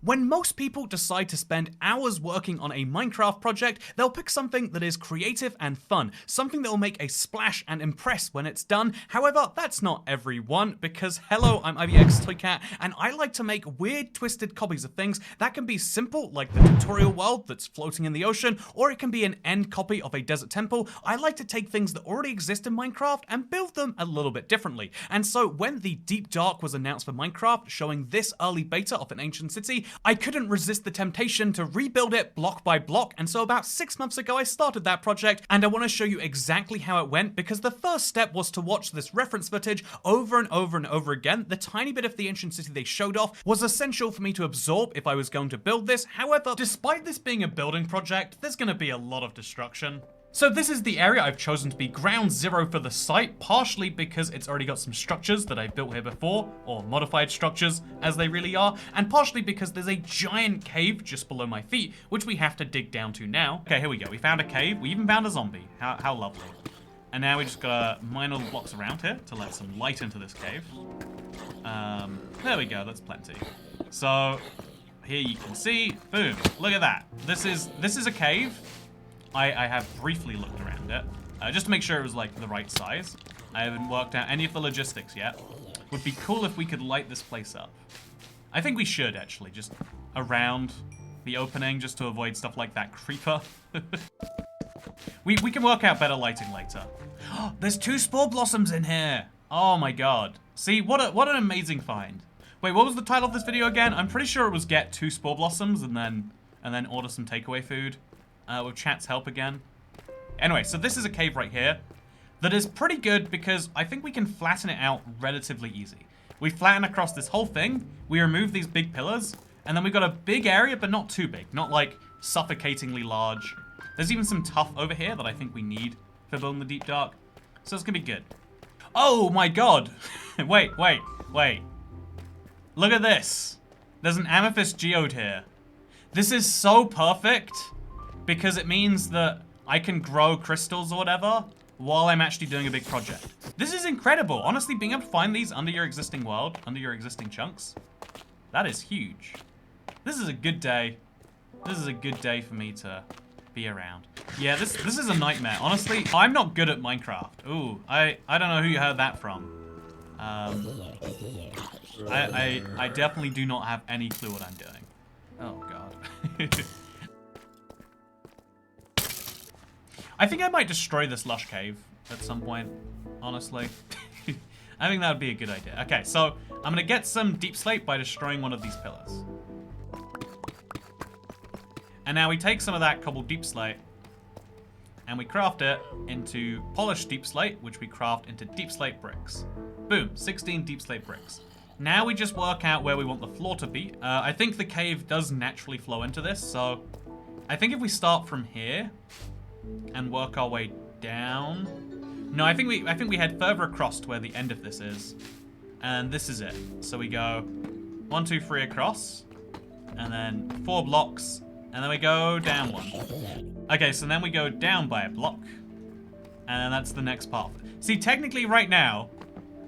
When most people decide to spend hours working on a Minecraft project, they'll pick something that is creative and fun, something that will make a splash and impress when it's done. However, that's not everyone, because hello, I'm IvyXToyCat, and I like to make weird, twisted copies of things that can be simple, like the tutorial world that's floating in the ocean, or it can be an end copy of a desert temple. I like to take things that already exist in Minecraft and build them a little bit differently. And so when the Deep Dark was announced for Minecraft, showing this early beta of an ancient city, I couldn't resist the temptation to rebuild it block by block, and so about 6 months ago I started that project, and I want to show you exactly how it went, because the first step was to watch this reference footage over and over and over again. The tiny bit of the ancient city they showed off was essential for me to absorb if I was going to build this. However, despite this being a building project, there's going to be a lot of destruction. So this is the area I've chosen to be ground zero for the site, partially because it's already got some structures that I've built here before, or modified structures as they really are, and partially because there's a giant cave just below my feet, which we have to dig down to now. Okay, here we go. We found a cave. We even found a zombie. How lovely. And now we just gotta mine all the blocks around here to let some light into this cave. There we go. That's plenty. So here you can see, boom, look at that. This is a cave. I have briefly looked around it, just to make sure it was like the right size. I haven't worked out any of the logistics yet. Would be cool if we could light this place up. I think we should actually, just around the opening, just to avoid stuff like that creeper. we can work out better lighting later. There's 2 spore blossoms in here. Oh my god. See, what an amazing find. Wait, what was the title of this video again? I'm pretty sure it was get 2 spore blossoms and then order some takeaway food. With chat's help again. Anyway, so this is a cave right here that is pretty good because I think we can flatten it out relatively easy. We flatten across this whole thing, we remove these big pillars, and then we've got a big area, but not too big. Not like suffocatingly large. There's even some tuff over here that I think we need for building the Deep Dark. So it's gonna be good. Oh my god! wait. Look at this. There's an Amethyst Geode here. This is so perfect, because it means that I can grow crystals or whatever while I'm actually doing a big project. This is incredible. Honestly, being able to find these under your existing world, under your existing chunks, that is huge. This is a good day. This is a good day for me to be around. Yeah, this is a nightmare. Honestly, I'm not good at Minecraft. Ooh, I don't know who you heard that from. I definitely do not have any clue what I'm doing. Oh, God. I think I might destroy this lush cave at some point, honestly. I think that would be a good idea. Okay, so I'm gonna get some deep slate by destroying one of these pillars. And now we take some of that cobbled deep slate and we craft it into polished deep slate, which we craft into deep slate bricks. Boom, 16 deep slate bricks. Now we just work out where we want the floor to be. I think the cave does naturally flow into this, so I think if we start from here and work our way down. No, I think we head further across to where the end of this is. And this is it. So we go 1, 2, 3 across, and then 4 blocks, and then we go down 1. Okay, so then we go down by a block, and then that's the next part. See, technically right now,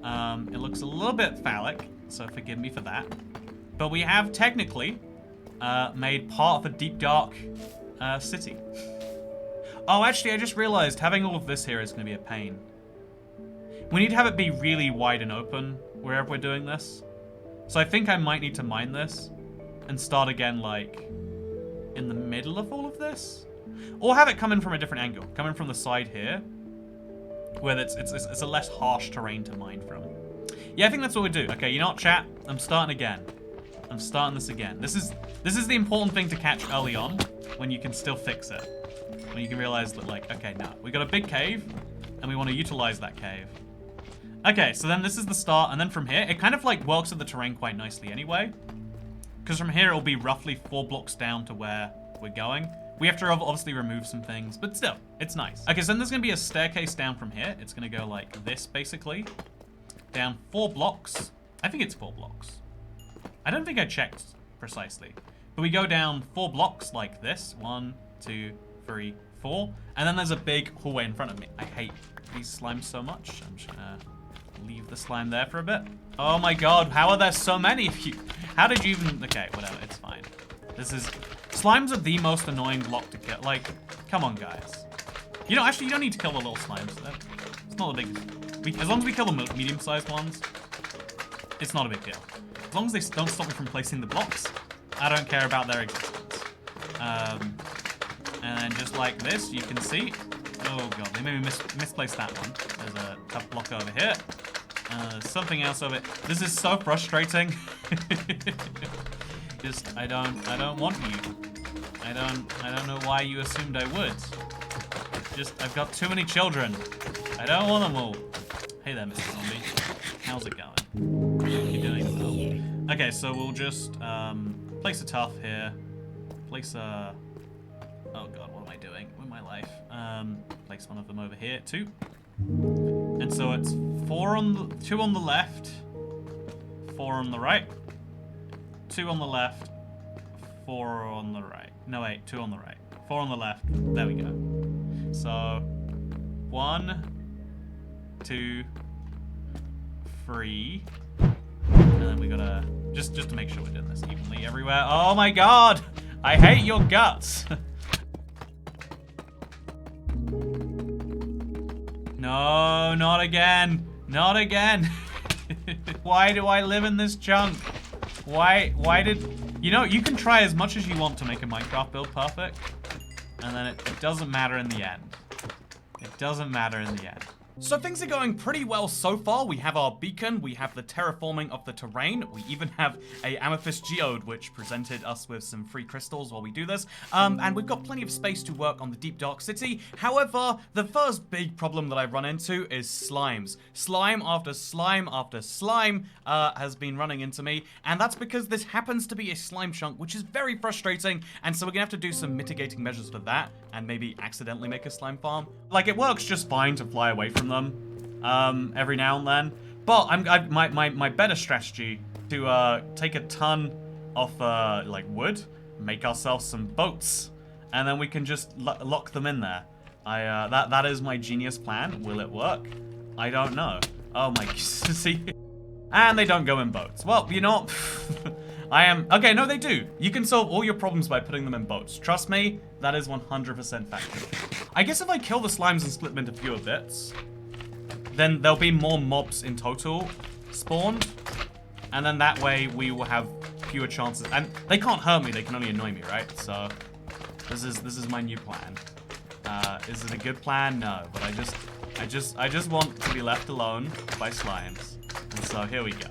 it looks a little bit phallic, so forgive me for that. But we have technically made part of a Deep Dark city. Oh, actually, I just realized having all of this here is going to be a pain. We need to have it be really wide and open wherever we're doing this. So I think I might need to mine this and start again, like, in the middle of all of this. Or have it come in from a different angle. Come in from the side here, where it's a less harsh terrain to mine from. Yeah, I think that's what we do. Okay, you know what, chat? I'm starting again. I'm starting this again. This is the important thing to catch early on, when you can still fix it. When you can realize that, like, okay, now we got a big cave, and we want to utilize that cave. Okay, so then this is the start, and then from here, it kind of like works with the terrain quite nicely anyway. Because from here, it'll be roughly 4 blocks down to where we're going. We have to obviously remove some things, but still, it's nice. Okay, so then there's gonna be a staircase down from here. It's gonna go like this, basically. Down 4 blocks. I think it's 4 blocks. I don't think I checked precisely. But we go down 4 blocks like this. 1, 2, 3, 4. And then there's a big hallway in front of me. I hate these slimes so much. I'm just gonna leave the slime there for a bit. Oh my god, how are there so many of you? How did you even... Okay, whatever, it's fine. This is... Slimes are the most annoying block to kill. Like, come on, guys. You know, actually, you don't need to kill the little slimes. It's not a big... As long as we kill the medium-sized ones, it's not a big deal. As long as they don't stop me from placing the blocks, I don't care about their existence. And just like this, you can see... Oh god, they made me misplace that one. There's a tough block over here. Something else over it. This is so frustrating. Just, I don't want you. I don't know why you assumed I would. Just, I've got too many children. I don't want them all. Hey there, Mr. Zombie. How's it going? You're doing well. Okay, so we'll just, place a tough here. Place a... Oh god, what am I doing with my life? Place one of them over here, 2. And so it's 2 on the left, 4 on the right, 2 on the left, 4 on the right. No, wait, 2 on the right, 4 on the left. There we go. So 1, 2, 3, and then we gotta just to make sure we're doing this evenly everywhere. Oh my god, I hate your guts. No, not again. Not again. Why do I live in this junk? Why did... You know, you can try as much as you want to make a Minecraft build perfect, and then it doesn't matter in the end. It doesn't matter in the end. So things are going pretty well so far. We have our beacon, we have the terraforming of the terrain, we even have a Amethyst Geode, which presented us with some free crystals while we do this, and we've got plenty of space to work on the deep dark city. However, the first big problem that I run into is slimes. Slime after slime after slime has been running into me, and that's because this happens to be a slime chunk, which is very frustrating, and so we're gonna have to do some mitigating measures for that, and maybe accidentally make a slime farm. Like, it works just fine to fly away from them every now and then, but my better strategy to take a ton of like wood, make ourselves some boats, and then we can just lock them in there. That is my genius plan. Will it work? I don't know. Oh my, see, and they don't go in boats. Well, you know what? Okay, no, they do. You can solve all your problems by putting them in boats. Trust me, that is 100% factual. I guess if I kill the slimes and split them into fewer bits, then there'll be more mobs in total spawned, and then that way we will have fewer chances. And they can't hurt me; they can only annoy me, right? So this is my new plan. Is it a good plan? No, but I just want to be left alone by slimes. And so here we go.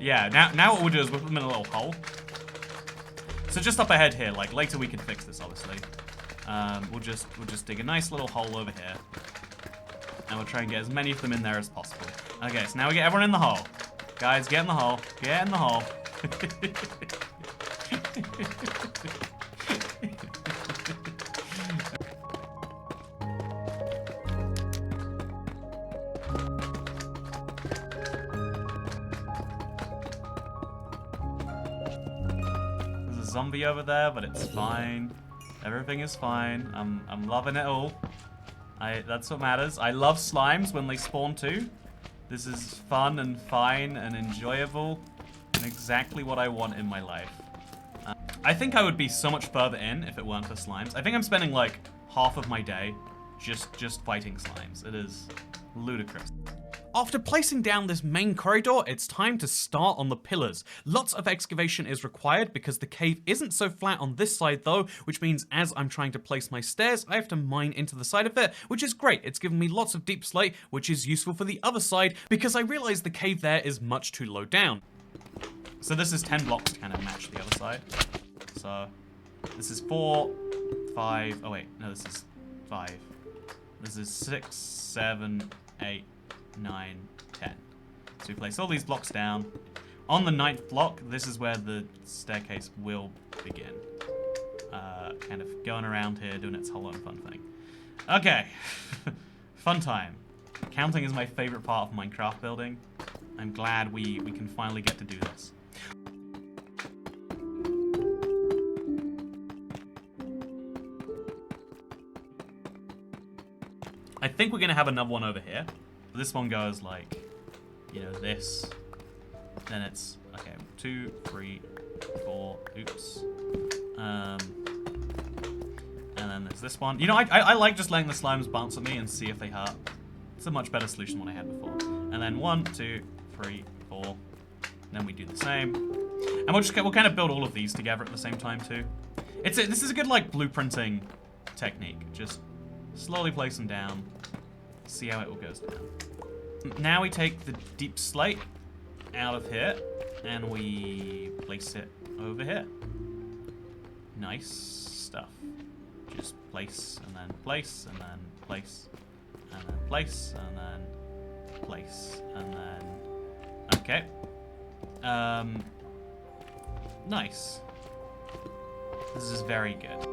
Yeah, now what we'll do is we'll put them in a little hole. So just up ahead here, like later we can fix this obviously. We'll just dig a nice little hole over here. And we'll try and get as many of them in there as possible. Okay, so now we get everyone in the hole. Guys, get in the hole. Get in the hole. Zombie over there, but it's fine. Everything is fine. I'm loving it all. That's what matters. I love slimes when they spawn too. This is fun and fine and enjoyable and exactly what I want in my life. I think I would be so much further in if it weren't for slimes. I think I'm spending like half of my day just fighting slimes. It is ludicrous. After placing down this main corridor, it's time to start on the pillars. Lots of excavation is required because the cave isn't so flat on this side though, which means as I'm trying to place my stairs, I have to mine into the side of it, which is great. It's given me lots of deep slate, which is useful for the other side because I realize the cave there is much too low down. So this is 10 blocks to kind of match the other side. So this is 4, 5, oh wait, no, this is 5. This is 6, 7, 8, 9, 10. So we place all these blocks down. On the 9th block, this is where the staircase will begin. Kind of going around here, doing its whole own fun thing. Okay, fun time. Counting is my favorite part of Minecraft building. I'm glad we can finally get to do this. I think we're going to have another one over here. This one goes like, you know, this. Then it's, okay, 2, 3, 4, oops. And then there's this one. You know, I like just letting the slimes bounce at me and see if they hurt. It's a much better solution than what I had before. And then 1, 2, 3, 4. Then we do the same. And we'll kind of build all of these together at the same time too. This is a good like blueprinting technique. Just slowly place them down. See how it all goes down. Now we take the deep slate out of here and we place it over here. Nice stuff. Just place and then place and then place and then place and then place and then okay. Nice. This is very good.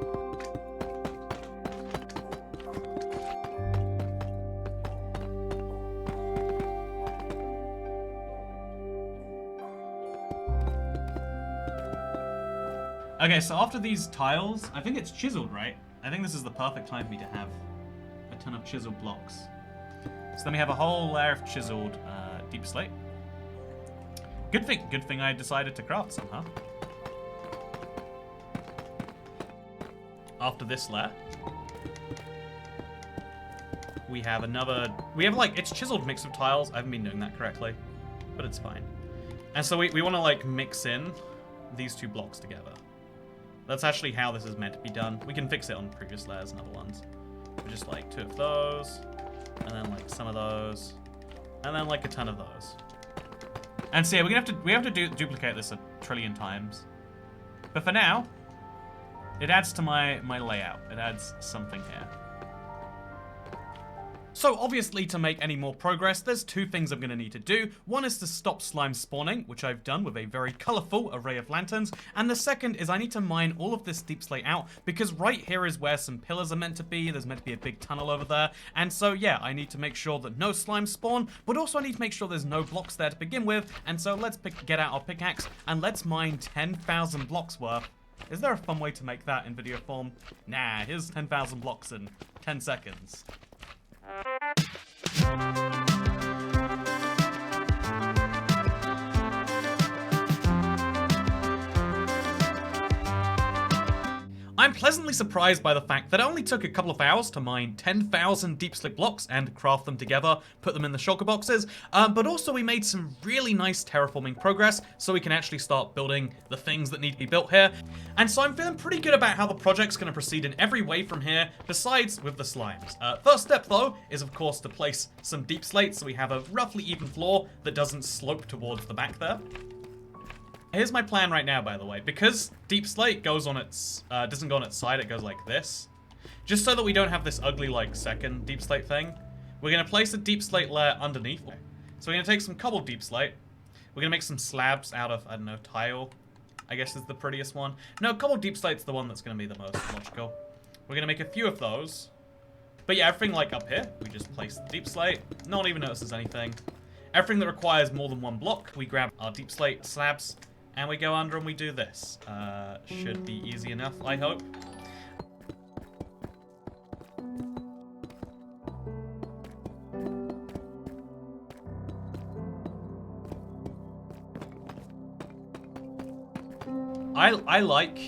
Okay, so after these tiles, I think it's chiseled, right? I think this is the perfect time for me to have a ton of chiseled blocks. So then we have a whole layer of chiseled deep slate. Good thing I decided to craft somehow. After this layer, we have like, it's chiseled mix of tiles. I haven't been doing that correctly, but it's fine. And so we want to like mix in these two blocks together. That's actually how this is meant to be done. We can fix it on previous layers and other ones. Just like 2 of those, and then like some of those, and then like a ton of those. And so yeah, we have to duplicate this a trillion times. But for now, it adds to my layout. It adds something here. So obviously, to make any more progress, there's 2 things I'm going to need to do. One is to stop slime spawning, which I've done with a very colourful array of lanterns. And the second is I need to mine all of this deep slate out, because right here is where some pillars are meant to be. There's meant to be a big tunnel over there. And so yeah, I need to make sure that no slime spawn, but also I need to make sure there's no blocks there to begin with. And so let's get out our pickaxe and let's mine 10,000 blocks worth. Is there a fun way to make that in video form? Nah, here's 10,000 blocks in 10 seconds. I'm pleasantly surprised by the fact that it only took a couple of hours to mine 10,000 deep slate blocks and craft them together, put them in the shulker boxes, but also we made some really nice terraforming progress so we can actually start building the things that need to be built here. And so I'm feeling pretty good about how the project's going to proceed in every way from here, besides with the slimes. First step though is of course to place some deep slate so we have a roughly even floor that doesn't slope towards the back there. Here's my plan right now, by the way. Because deep slate goes on its, doesn't go on its side, it goes like this. Just so that we don't have this ugly, like, second deep slate thing, we're going to place a deep slate layer underneath. So we're going to take some cobbled deep slate. We're going to make some slabs out of, I don't know, tile, I guess is the prettiest one. No, cobbled deep slate's the one that's going to be the most logical. We're going to make a few of those. But yeah, everything, like, up here, we just place the deep slate. No one even notices anything. Everything that requires more than one block, we grab our deep slate slabs, and we go under and we do this. Should be easy enough, I hope. I like,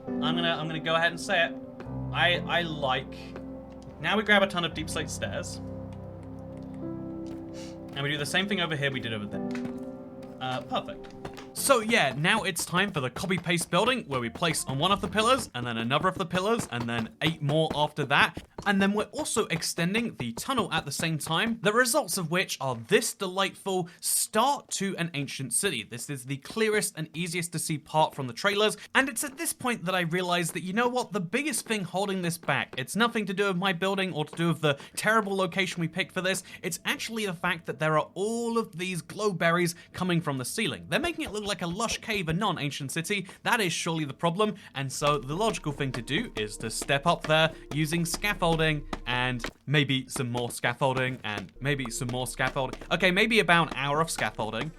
I'm gonna go ahead and say it. I like, now we grab a ton of deep slate stairs. And we do the same thing over here we did over there. Perfect. So yeah, now it's time for the copy-paste building, where we place on one of the pillars, and then another of the pillars, and then 8 more after that. And then we're also extending the tunnel at the same time, the results of which are this delightful start to an ancient city. This is the clearest and easiest to see part from the trailers, and it's at this point that I realized that, you know what, the biggest thing holding this back, it's nothing to do with my building or to do with the terrible location we picked for this, it's actually the fact that there are all of these glowberries coming from the ceiling. They're making it look like a lush cave, a non-ancient city. That is surely the problem, and so the logical thing to do is to step up there using scaffolding and maybe some more scaffolding and maybe some more scaffolding. Okay, maybe about an hour of scaffolding.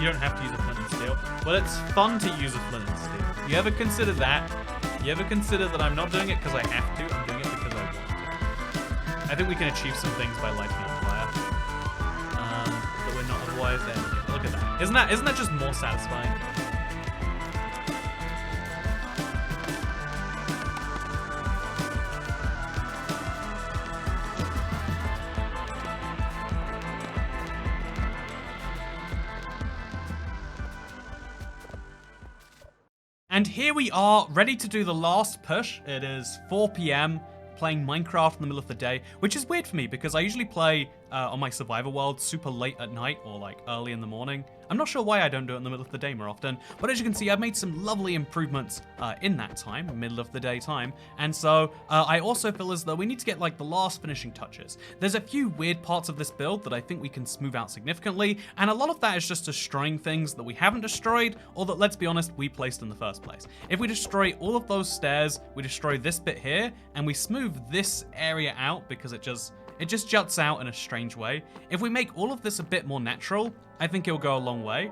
You don't have to use a flint and steel. Well, it's fun to use a flint and steel. You ever consider that? You ever consider that I'm not doing it because I have to? I'm doing it because I want to. I think we can achieve some things by lighting on fire. That we're not otherwise. There we go. Look at that. Isn't that just more satisfying? And here we are, ready to do the last push. It is 4 p.m, playing Minecraft in the middle of the day, which is weird for me because I usually play on my survival world super late at night or like early in the morning. I'm not sure why I don't do it in the middle of the day more often, but as you can see, I've made some lovely improvements in that time, middle of the day time. And so I also feel as though we need to get like the last finishing touches. There's a few weird parts of this build that I think we can smooth out significantly, and a lot of that is just destroying things that we haven't destroyed, or that, let's be honest, we placed in the first place. If we destroy all of those stairs, we destroy this bit here, and we smooth this area out because it just juts out in a strange way. If we make all of this a bit more natural, I think it'll go a long way.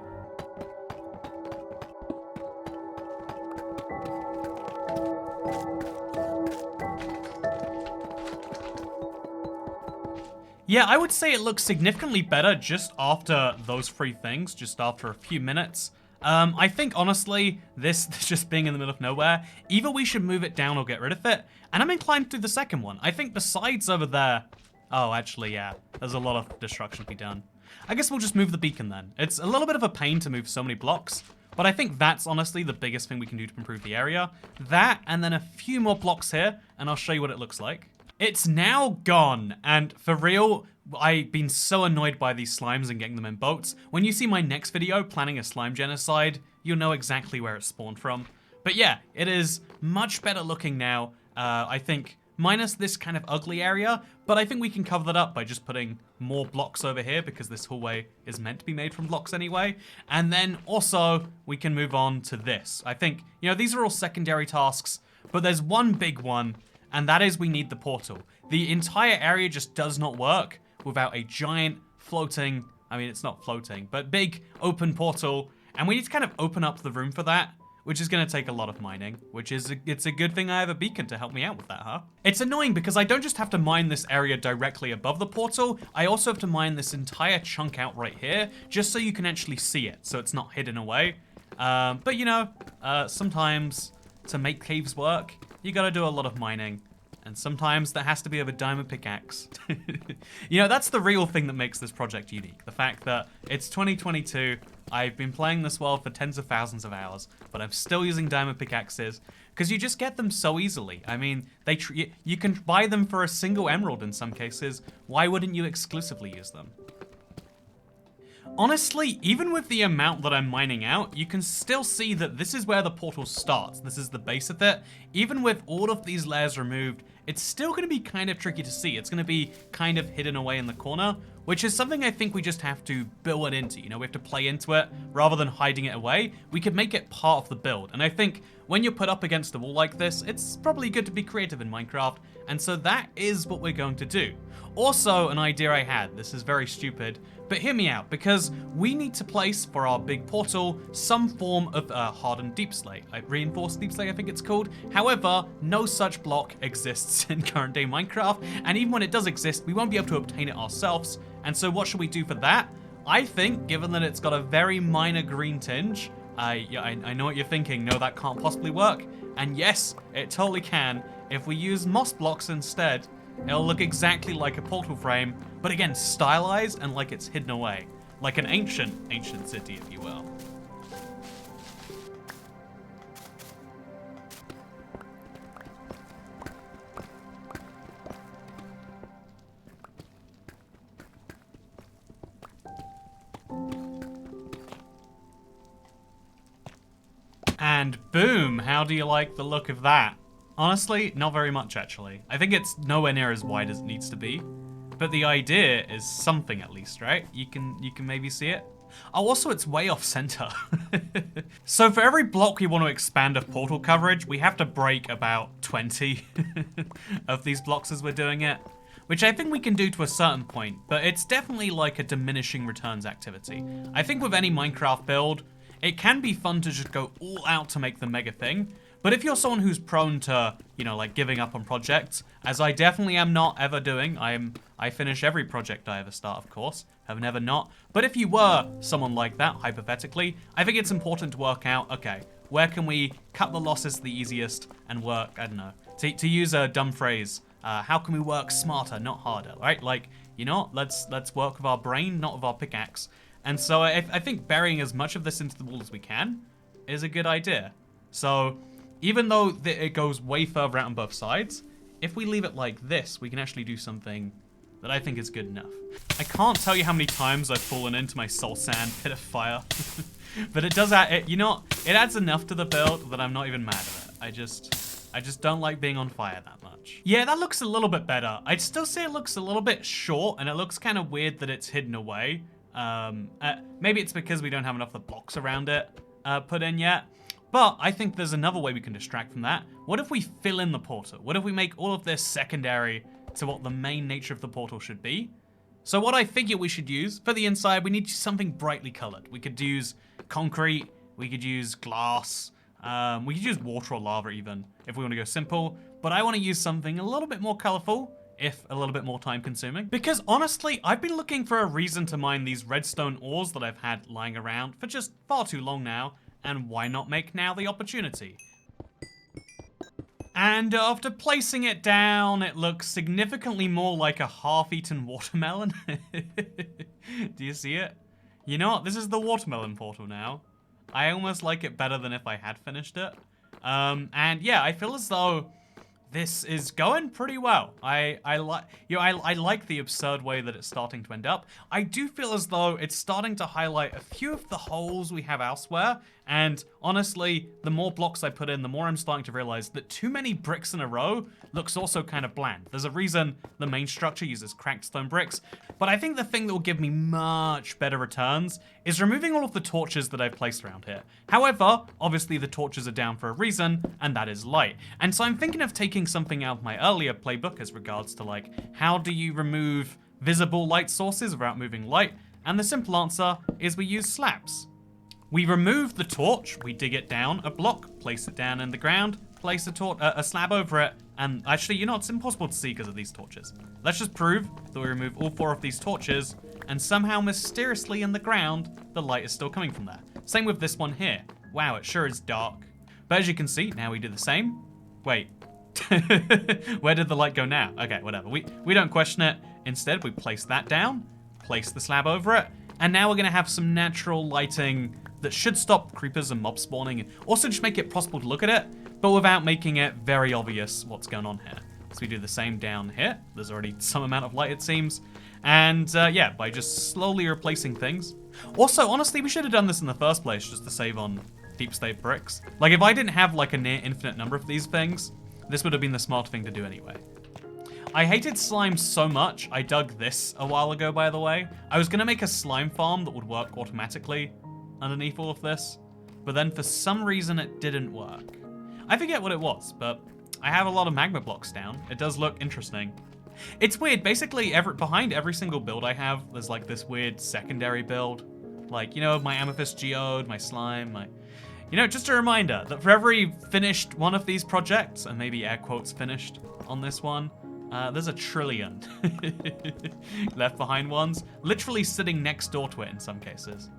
Yeah, I would say it looks significantly better just after those three things, just after a few minutes. I think, honestly, this just being in the middle of nowhere, either we should move it down or get rid of it, and I'm inclined to do the second one. I think besides over there... Oh, actually, yeah, there's a lot of destruction to be done. I guess we'll just move the beacon then. It's a little bit of a pain to move so many blocks, but I think that's honestly the biggest thing we can do to improve the area. That, and then a few more blocks here, and I'll show you what it looks like. It's now gone, and for real, I've been so annoyed by these slimes and getting them in boats. When you see my next video, planning a slime genocide, you'll know exactly where it spawned from. But yeah, it is much better looking now, I think, minus this kind of ugly area, but I think we can cover that up by just putting more blocks over here because this hallway is meant to be made from blocks anyway. And then also we can move on to this. I think, you know, these are all secondary tasks, but there's one big one, and that is we need the portal. The entire area just does not work without a giant floating, I mean, it's not floating, but big open portal. And we need to kind of open up the room for that, which is going to take a lot of mining, it's a good thing I have a beacon to help me out with that, huh? It's annoying because I don't just have to mine this area directly above the portal, I also have to mine this entire chunk out right here, just so you can actually see it, so it's not hidden away. But you know, sometimes to make caves work, you gotta do a lot of mining. And sometimes that has to be of a diamond pickaxe. You know, that's the real thing that makes this project unique. The fact that it's 2022, I've been playing this world for tens of thousands of hours, but I'm still using diamond pickaxes, because you just get them so easily. I mean, you can buy them for a single emerald in some cases. Why wouldn't you exclusively use them? Honestly, even with the amount that I'm mining out, you can still see that this is where the portal starts. This is the base of it. Even with all of these layers removed, it's still going to be kind of tricky to see. It's going to be kind of hidden away in the corner, which is something I think we just have to build it into. You know, we have to play into it rather than hiding it away. We could make it part of the build. And I think when you're put up against a wall like this, it's probably good to be creative in Minecraft. And so that is what we're going to do. Also, an idea I had, this is very stupid, but hear me out, because we need to place for our big portal some form of hardened deep slate, reinforced deep slate I think it's called. However, no such block exists in current day Minecraft, and even when it does exist, we won't be able to obtain it ourselves. And so what should we do for that? I think, given that it's got a very minor green tinge, I know what you're thinking, no, that can't possibly work. And yes, it totally can. If we use moss blocks instead, it'll look exactly like a portal frame, but again, stylized and like it's hidden away. Like an ancient city, if you will. And boom, how do you like the look of that? Honestly, not very much actually. I think it's nowhere near as wide as it needs to be, but the idea is something at least, right? You can maybe see it. Oh, also it's way off center. So for every block we want to expand of portal coverage, we have to break about 20 of these blocks as we're doing it. which I think we can do to a certain point, but it's definitely like a diminishing returns activity. I think with any Minecraft build, it can be fun to just go all out to make the mega thing, but if you're someone who's prone to, you know, like giving up on projects, as I definitely am not ever doing, I finish every project I ever start, of course, have never not, but if you were someone like that, hypothetically, I think it's important to work out, okay, where can we cut the losses the easiest and work, I don't know, to use a dumb phrase, how can we work smarter, not harder, right? Like, you know, let's work with our brain, not with our pickaxe. And so I think burying as much of this into the wall as we can is a good idea. So even though it goes way further out on both sides, if we leave it like this, we can actually do something that I think is good enough. I can't tell you how many times I've fallen into my soul sand pit of fire, but it does add, you know, it adds enough to the build that I'm not even mad at it. I just don't like being on fire that much. Yeah, that looks a little bit better. I'd still say it looks a little bit short, and it looks kind of weird that it's hidden away. Maybe it's because we don't have enough of the blocks around it put in yet. But I think there's another way we can distract from that. What if we fill in the portal? What if we make all of this secondary to what the main nature of the portal should be? So what I figure we should use for the inside, we need something brightly colored. We could use concrete, we could use glass, we could use water or lava even, if we want to go simple. But I want to use something a little bit more colorful, if a little bit more time consuming. Because honestly, I've been looking for a reason to mine these redstone ores that I've had lying around for just far too long now, and why not make now the opportunity? And after placing it down, it looks significantly more like a half-eaten watermelon. Do you see it? You know what? This is the watermelon portal now. I almost like it better than if I had finished it. And yeah, I feel as though this is going pretty well. I like the absurd way that it's starting to end up. I do feel as though it's starting to highlight a few of the holes we have elsewhere. And honestly, the more blocks I put in, the more I'm starting to realize that too many bricks in a row looks also kind of bland. There's a reason the main structure uses cracked stone bricks. But I think the thing that will give me much better returns is removing all of the torches that I've placed around here. However, obviously the torches are down for a reason, and that is light. And so I'm thinking of taking something out of my earlier playbook as regards to like, how do you remove visible light sources without moving light? And the simple answer is we use slabs. We remove the torch, we dig it down a block, place it down in the ground, place a slab over it, and actually, you know, it's impossible to see because of these torches. Let's just prove that we remove all 4 of these torches, and somehow mysteriously in the ground, the light is still coming from there. Same with this one here. Wow, it sure is dark. But as you can see, now we do the same. Wait, where did the light go now? Okay, whatever, we don't question it. Instead, we place that down, place the slab over it, and now we're gonna have some natural lighting that should stop creepers and mob spawning, and also just make it possible to look at it, but without making it very obvious what's going on here. So we do the same down here. There's already some amount of light, it seems. And yeah, by just slowly replacing things. Also, honestly, we should have done this in the first place just to save on deep state bricks. Like, if I didn't have like a near infinite number of these things, this would have been the smart thing to do anyway. I hated slime so much, I dug this a while ago, by the way. I was gonna make a slime farm that would work automatically underneath all of this, but then for some reason it didn't work. I forget what it was, but I have a lot of magma blocks down. It does look interesting. It's weird, basically behind every single build I have, there's like this weird secondary build. Like, you know, my Amethyst Geode, my slime, you know, just a reminder that for every finished one of these projects, and maybe air quotes finished on this one, there's a trillion left behind ones, literally sitting next door to it in some cases.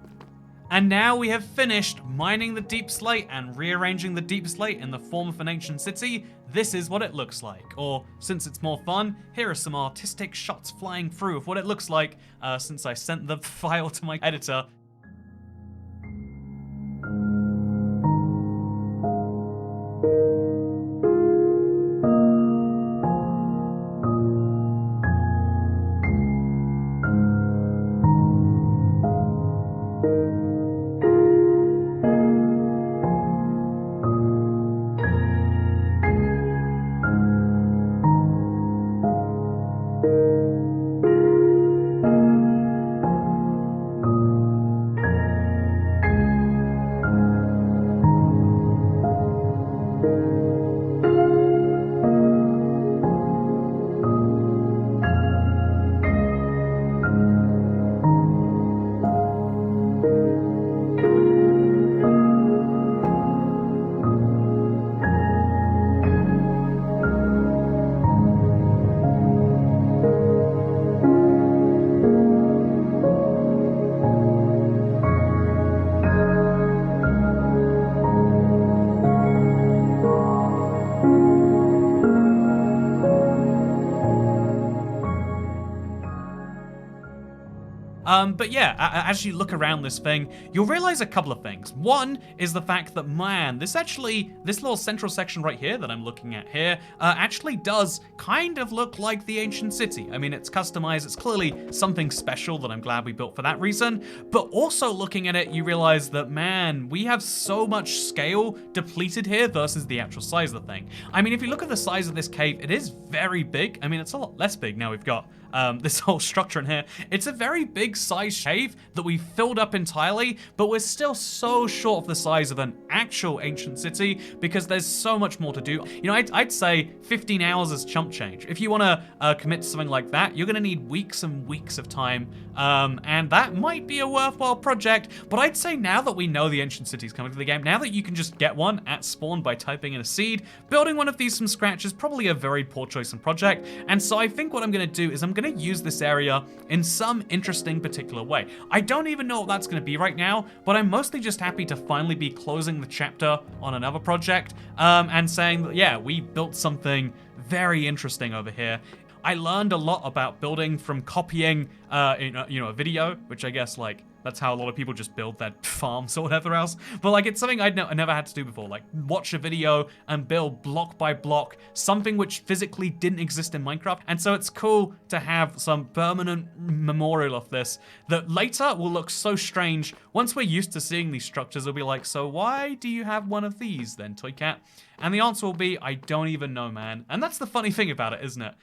And now we have finished mining the deep slate and rearranging the deep slate in the form of an ancient city. This is what it looks like. Or, since it's more fun, here are some artistic shots flying through of what it looks like since I sent the file to my editor. But yeah, as you look around this thing, you'll realize a couple of things. One is the fact that, man, this little central section right here that I'm looking at here, actually does kind of look like the ancient city. I mean, it's customized, it's clearly something special that I'm glad we built for that reason, but also looking at it, you realize that, man, we have so much scale depleted here versus the actual size of the thing. I mean, if you look at the size of this cave, it is very big. I mean, it's a lot less big now we've got this whole structure in here. It's a very big size cave that we filled up entirely, but we're still so short of the size of an actual ancient city because there's so much more to do. You know, I'd say 15 hours is chump change. If you want to commit to something like that, you're going to need weeks and weeks of time, and that might be a worthwhile project, but I'd say now that we know the ancient city is coming to the game, now that you can just get one at spawn by typing in a seed, building one of these from scratch is probably a very poor choice in project, and so I think what I'm going to do is I'm going to use this area in some interesting particular way. I don't even know what that's going to be right now, but I'm mostly just happy to finally be closing the chapter on another project and saying that, yeah, we built something very interesting over here. I learned a lot about building from copying, a video, which I guess, like, that's how a lot of people just build their farms or whatever else. But like, it's something I never had to do before. Like, watch a video and build block by block something which physically didn't exist in Minecraft. And so it's cool to have some permanent memorial of this that later will look so strange. Once we're used to seeing these structures, we'll be like, so why do you have one of these then, Toy Cat? And the answer will be, I don't even know, man. And that's the funny thing about it, isn't it?